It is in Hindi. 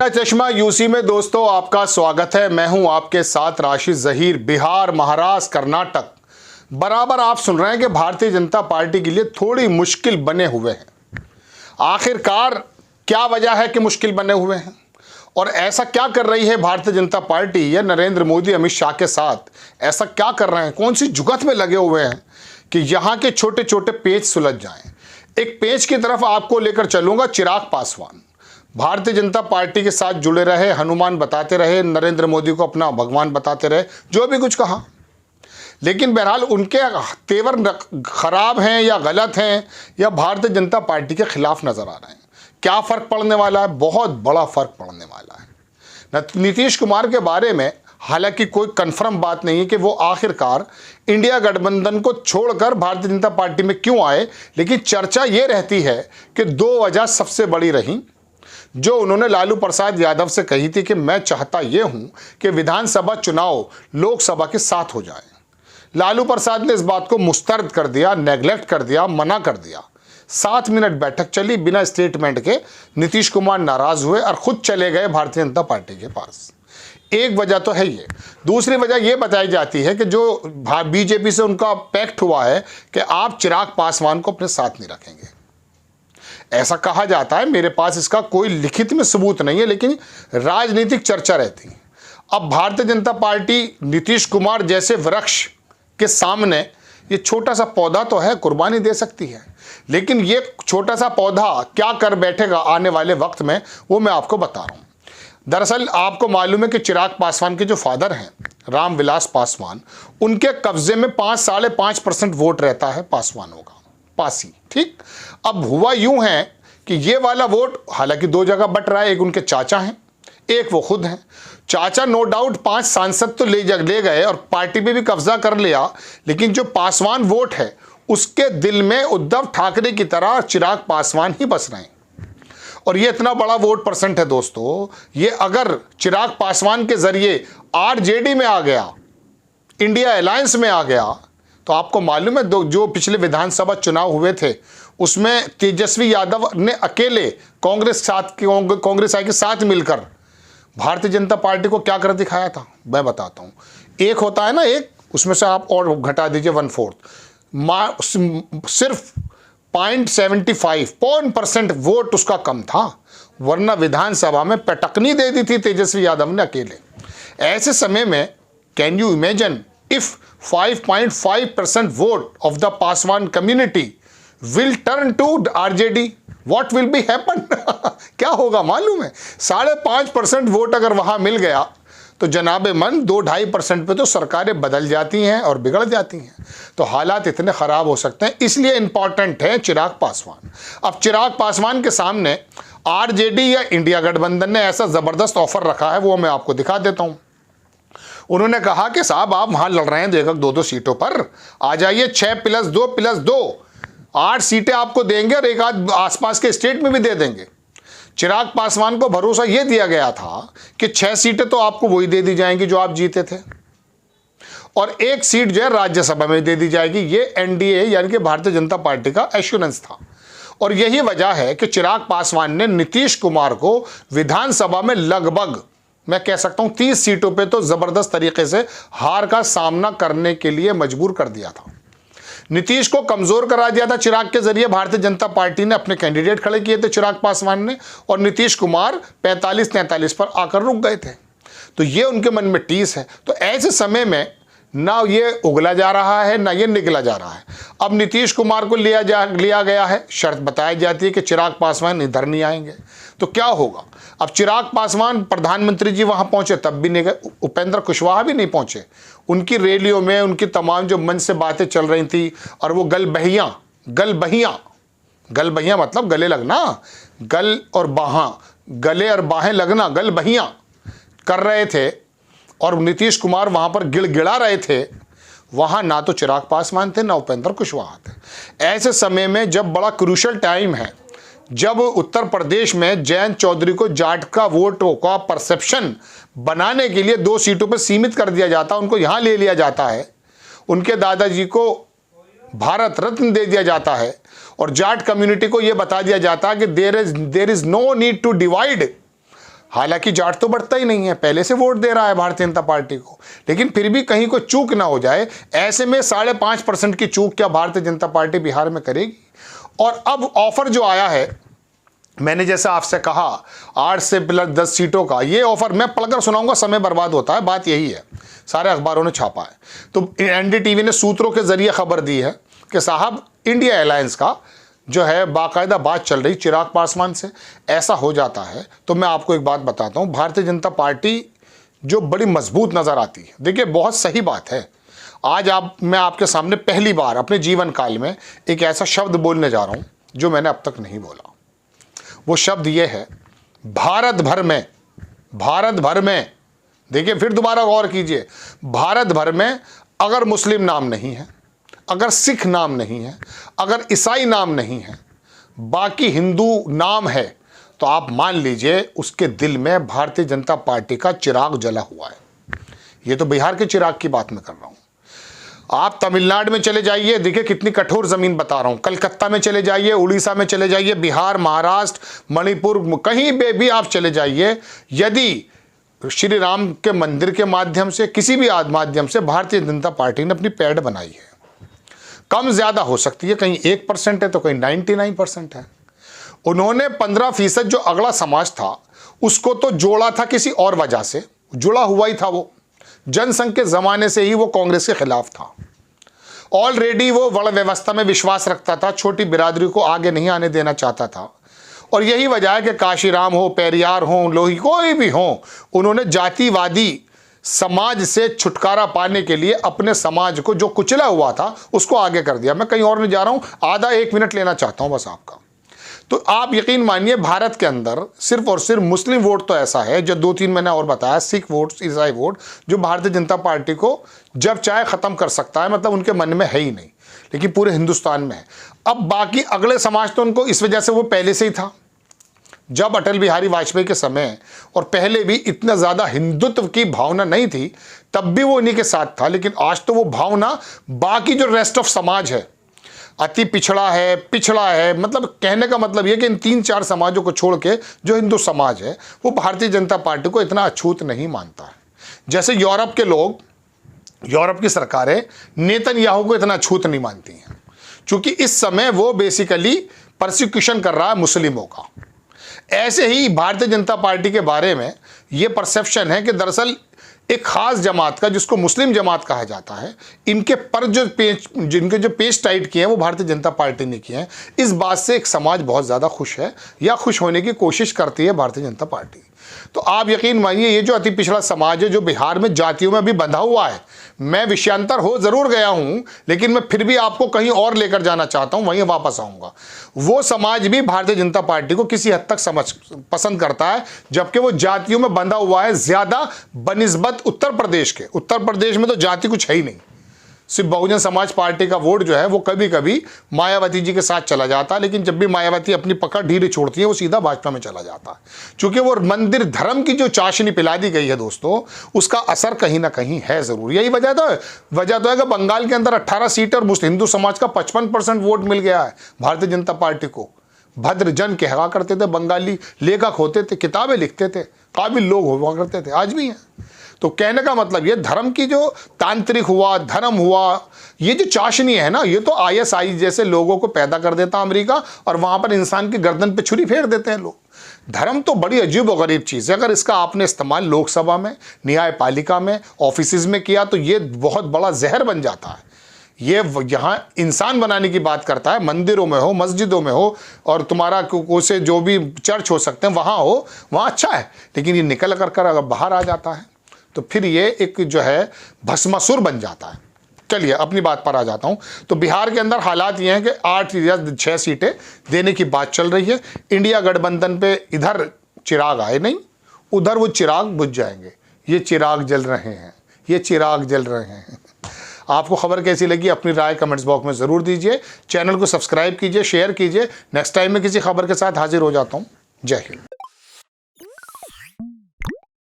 चश्मा यूसी में दोस्तों आपका स्वागत है। मैं हूं आपके साथ राशिद जहीर। बिहार, महाराष्ट्र, कर्नाटक बराबर आप सुन रहे हैं कि भारतीय जनता पार्टी के लिए थोड़ी मुश्किल बने हुए हैं। आखिरकार क्या वजह है कि मुश्किल बने हुए हैं और ऐसा क्या कर रही है भारतीय जनता पार्टी या नरेंद्र मोदी अमित शाह के साथ? ऐसा क्या कर रहे हैं, कौन सी जुगत में लगे हुए हैं कि यहाँ के छोटे छोटे पेच सुलझ जाएं? एक पेच की तरफ आपको लेकर चलूंगा। चिराग पासवान भारतीय जनता पार्टी के साथ जुड़े रहे, हनुमान बताते रहे, नरेंद्र मोदी को अपना भगवान बताते रहे, जो भी कुछ कहा, लेकिन बहरहाल उनके तेवर खराब हैं या गलत हैं या भारतीय जनता पार्टी के खिलाफ नजर आ रहे हैं। क्या फ़र्क पड़ने वाला है? बहुत बड़ा फ़र्क पड़ने वाला है। नीतीश कुमार के बारे में हालांकि कोई कंफर्म बात नहीं है कि वो आखिरकार इंडिया गठबंधन को छोड़कर भारतीय जनता पार्टी में क्यों आए, लेकिन चर्चा ये रहती है कि दो वजह सबसे बड़ी रही जो उन्होंने लालू प्रसाद यादव से कही थी कि मैं चाहता ये हूं कि विधानसभा चुनाव लोकसभा के साथ हो जाए। लालू प्रसाद ने इस बात को मुस्तरद कर दिया, नेगलेक्ट कर दिया, मना कर दिया। 7 मिनट बैठक चली बिना स्टेटमेंट के। नीतीश कुमार नाराज हुए और खुद चले गए भारतीय जनता पार्टी के पास। एक वजह तो है ये। दूसरी वजह यह बताई जाती है कि जो बीजेपी से उनका पैक्ट हुआ है कि आप चिराग पासवान को अपने साथ नहीं रखेंगे। ऐसा कहा जाता है, मेरे पास इसका कोई लिखित में सबूत नहीं है, लेकिन राजनीतिक चर्चा रहती है। अब भारतीय जनता पार्टी नीतीश कुमार जैसे वृक्ष के सामने ये छोटा सा पौधा तो है, कुर्बानी दे सकती है, लेकिन ये छोटा सा पौधा क्या कर बैठेगा आने वाले वक्त में, वो मैं आपको बता रहा हूँ। दरअसल आपको मालूम है कि चिराग पासवान के जो फादर हैं रामविलास पासवान, उनके कब्जे में 5.5% वोट रहता है पासवानों का, पासी। ठीक, अब हुआ यूं है कि ये वाला वोट हालांकि दो जगह बट रहा है, एक उनके चाचा हैं, एक वो खुद हैं। चाचा नो डाउट 5 सांसद तो ले गए और पार्टी पे भी कब्जा कर लिया, लेकिन जो पासवान वोट है उसके दिल में उद्धव ठाकरे की तरह चिराग पासवान ही बस रहे हैं। और ये इतना बड़ा वोट परसेंट है दोस्तों, ये अगर चिराग पासवान के जरिए आरजेडी में आ गया, इंडिया अलायंस में आ गया, तो आपको मालूम है जो पिछले विधानसभा चुनाव हुए थे उसमें तेजस्वी यादव ने अकेले कांग्रेस आई के साथ मिलकर भारतीय जनता पार्टी को क्या कर दिखाया था, मैं बताता हूं। एक होता है ना, एक उसमें से आप और घटा दीजिए 1/4, सिर्फ 0.75% वोट उसका कम था, वरना विधानसभा में पटकनी दे दी थी तेजस्वी यादव ने अकेले। ऐसे समय में can you imagine if 5.5% vote of the Paswan community will turn to RJD, what will be happen? क्या होगा मालूम है? 5.5% वोट अगर वहां मिल गया तो जनाबे मन 2-2.5% पे तो सरकारें बदल जाती हैं और बिगड़ जाती हैं। तो हालात इतने खराब हो सकते हैं, इसलिए इंपॉर्टेंट है चिराग पासवान। अब चिराग पासवान के सामने आरजेडी या इंडिया गठबंधन ने ऐसा जबरदस्त ऑफर रखा है, वो मैं आपको दिखा देता हूं। उन्होंने कहा कि साहब आप वहां लड़ रहे हैं 2-2 सीटों पर, आ जाइए 6+2+2, 8 सीटें आपको देंगे और एक आध आसपास के स्टेट में भी दे देंगे। चिराग पासवान को भरोसा यह दिया गया था कि 6 सीटें तो आपको वही दे दी जाएंगी जो आप जीते थे, और 1 सीट जो है राज्यसभा में दे दी जाएगी। ये एनडीए यानी कि भारतीय जनता पार्टी का एश्योरेंस था। और यही वजह है कि चिराग पासवान ने नीतीश कुमार को विधानसभा में लगभग, मैं कह सकता हूं 30 सीटों पे तो जबरदस्त तरीके से हार का सामना करने के लिए मजबूर कर दिया था। नीतीश को कमजोर करा दिया था चिराग के जरिए। भारतीय जनता पार्टी ने अपने कैंडिडेट खड़े किए थे चिराग पासवान ने, और नीतीश कुमार 45-43 पर आकर रुक गए थे। तो ये उनके मन में टीस है। तो ऐसे समय में ना ये उगला जा रहा है ना ये निकला जा रहा है। अब नीतीश कुमार को लिया गया है, शर्त बताई जाती है कि चिराग पासवान इधर नहीं आएंगे। तो क्या होगा? अब चिराग पासवान प्रधानमंत्री जी वहां पहुंचे तब भी नहीं गए, उपेंद्र कुशवाहा भी नहीं पहुंचे। उनकी रैलियों में उनकी तमाम जो मन से बातें चल रही थी, और वो गलबहियां मतलब गले लगना, गल और बाहां, गले और बाहें लगना, गलबहियां कर रहे थे, और नीतीश कुमार वहां पर गिड़गिड़ा रहे थे। वहां ना तो चिराग पासवान थे ना उपेंद्र कुशवाहा थे। ऐसे समय में जब बड़ा क्रूशियल टाइम है, जब उत्तर प्रदेश में जयंत चौधरी को जाट का वोट का परसेप्शन बनाने के लिए 2 सीटों पर सीमित कर दिया जाता, उनको यहां ले लिया जाता है, उनके दादाजी को भारत रत्न दे दिया जाता है, और जाट कम्युनिटी को यह बता दिया जाता है कि there is no need to divide हालांकि जाट तो बढ़ता ही नहीं है, पहले से वोट दे रहा है भारतीय जनता पार्टी को, लेकिन फिर भी कहीं कोई चूक ना हो जाए, ऐसे में 5.5% की चूक क्या भारतीय जनता पार्टी बिहार में करेगी। और अब ऑफर जो आया है, मैंने जैसे आपसे कहा 8 से प्लस 10 सीटों का, ये ऑफर मैं पढ़कर सुनाऊंगा, समय बर्बाद होता है, बात यही है, सारे अखबारों ने छापा है। तो एनडीटीवी ने सूत्रों के जरिए खबर दी है कि साहब इंडिया अलायंस का जो है बाकायदा बात चल रही चिराग पासवान से, ऐसा हो जाता है तो मैं आपको एक बात बताता हूं, भारतीय जनता पार्टी जो बड़ी मजबूत नजर आती है। देखिए बहुत सही बात है, आज मैं आपके सामने पहली बार अपने जीवन काल में एक ऐसा शब्द बोलने जा रहा हूं जो मैंने अब तक नहीं बोला। वो शब्द ये है, भारत भर में, देखिए फिर दोबारा गौर कीजिए, भारत भर में अगर मुस्लिम नाम नहीं है, अगर सिख नाम नहीं है, अगर ईसाई नाम नहीं है, बाकी हिंदू नाम है, तो आप मान लीजिए उसके दिल में भारतीय जनता पार्टी का चिराग जला हुआ है। ये तो बिहार के चिराग की बात मैं कर रहा हूं। आप तमिलनाडु में चले जाइए, देखिए कितनी कठोर जमीन बता रहा हूं, कलकत्ता में चले जाइए, उड़ीसा में चले जाइए, बिहार, महाराष्ट्र, मणिपुर, कहीं पे भी आप चले जाइए, यदि श्री राम के मंदिर के माध्यम से, किसी भी माध्यम से भारतीय जनता पार्टी ने अपनी पैड़ बनाई है, कम ज्यादा हो सकती है, कहीं 1% है तो कहीं 99% है। उन्होंने 15% जो अगला समाज था उसको तो जोड़ा था किसी और वजह से, जुड़ा हुआ ही था, वो जनसंघ के जमाने से ही वो कांग्रेस के खिलाफ था। ऑलरेडी वो वर्ण व्यवस्था में विश्वास रखता था, छोटी बिरादरी को आगे नहीं आने देना चाहता था, और यही वजह है कि काशीराम हो, पेरियार हो, लोही, कोई भी हो, उन्होंने जातिवादी समाज से छुटकारा पाने के लिए अपने समाज को जो कुचला हुआ था उसको आगे कर दिया। मैं कहीं और नहीं जा रहा हूं, आधा 1 मिनट लेना चाहता हूं बस आपका। तो आप यकीन मानिए भारत के अंदर सिर्फ और सिर्फ मुस्लिम वोट तो ऐसा है, जो 2-3 मैंने और बताया, सिख वोट, ईसाई वोट, जो भारतीय जनता पार्टी को जब चाहे खत्म कर सकता है, मतलब उनके मन में है ही नहीं, लेकिन पूरे हिंदुस्तान में है। अब बाकी अगले समाज तो उनको इस वजह से वो पहले से ही था, जब अटल बिहारी वाजपेयी के समय और पहले भी इतना ज्यादा हिंदुत्व की भावना नहीं थी, तब भी वो उन्हीं के साथ था, लेकिन आज तो वो भावना बाकी जो रेस्ट ऑफ समाज है, अति पिछड़ा है, मतलब कहने का मतलब ये कि इन 3-4 समाजों को छोड़ के जो हिंदू समाज है वो भारतीय जनता पार्टी को इतना अछूत नहीं मानता है। जैसे यूरोप के लोग, यूरोप की सरकारें नेतन्याहू को इतना अछूत नहीं मानती हैं, क्योंकि इस समय वो बेसिकली परसिक्यूशन कर रहा है मुस्लिमों का। ऐसे ही भारतीय जनता पार्टी के बारे में ये परसेप्शन है कि दरअसल एक खास जमात का, जिसको मुस्लिम जमात कहा जाता है, इनके पर जिनके जो पेच टाइट किए हैं वो भारतीय जनता पार्टी ने किए हैं। इस बात से एक समाज बहुत ज़्यादा खुश है या खुश होने की कोशिश करती है भारतीय जनता पार्टी। तो आप यकीन मानिए ये जो अति पिछड़ा समाज है, जो बिहार में जातियों में अभी बंधा हुआ है, मैं विषयांतर हो जरूर गया हूं, लेकिन मैं फिर भी आपको कहीं और लेकर जाना चाहता हूं, वहीं वापस आऊंगा। वो समाज भी भारतीय जनता पार्टी को किसी हद तक पसंद करता है, जबकि वो जातियों में बंधा हुआ है ज्यादा बनिस्बत उत्तर प्रदेश के। उत्तर प्रदेश में तो जाति कुछ है ही नहीं, सिर्फ बहुजन समाज पार्टी का वोट जो है वो कभी कभी मायावती जी के साथ चला जाता है, लेकिन जब भी मायावती अपनी पकड़ ढीली छोड़ती है वो सीधा भाजपा में चला जाता है, क्योंकि वो मंदिर धर्म की जो चाशनी पिला दी गई है दोस्तों, उसका असर कहीं ना कहीं है जरूर। यही वजह तो है कि बंगाल के अंदर 18 सीट और हिंदू समाज का 55% वोट मिल गया है भारतीय जनता पार्टी को। भद्र जन कहा करते थे, बंगाली लेखक होते थे, किताबें लिखते थे, काबिल लोग हुआ करते थे, आज भी हैं। तो कहने का मतलब ये धर्म की जो तांत्रिक हुआ, धर्म हुआ, ये जो चाशनी है ना, ये तो ISI जैसे लोगों को पैदा कर देता अमेरिका, और वहां पर इंसान की गर्दन पे छुरी फेर देते हैं लोग। धर्म तो बड़ी अजीब और गरीब चीज़ है। अगर इसका आपने इस्तेमाल लोकसभा में, न्यायपालिका में, ऑफिस में किया तो ये बहुत बड़ा जहर बन जाता है। ये यहाँ इंसान बनाने की बात करता है, मंदिरों में हो, मस्जिदों में हो, और तुम्हारा कोसे जो भी चर्च हो सकते हैं वहाँ हो, वहाँ अच्छा है, लेकिन ये निकल कर अगर बाहर आ जाता है तो फिर ये एक जो है भस्मासुर बन जाता है। चलिए अपनी बात पर आ जाता हूँ। तो बिहार के अंदर हालात ये हैं कि 8 या 6 सीटें देने की बात चल रही है। इंडिया गठबंधन पे इधर चिराग आए नहीं, उधर वो चिराग बुझ जाएंगे। ये चिराग जल रहे हैं, ये चिराग जल रहे हैं। आपको खबर कैसी लगी अपनी राय कमेंट्स बॉक्स में ज़रूर दीजिए। चैनल को सब्सक्राइब कीजिए, शेयर कीजिए। नेक्स्ट टाइम में किसी खबर के साथ हाजिर हो जाता हूँ। जय हिंद।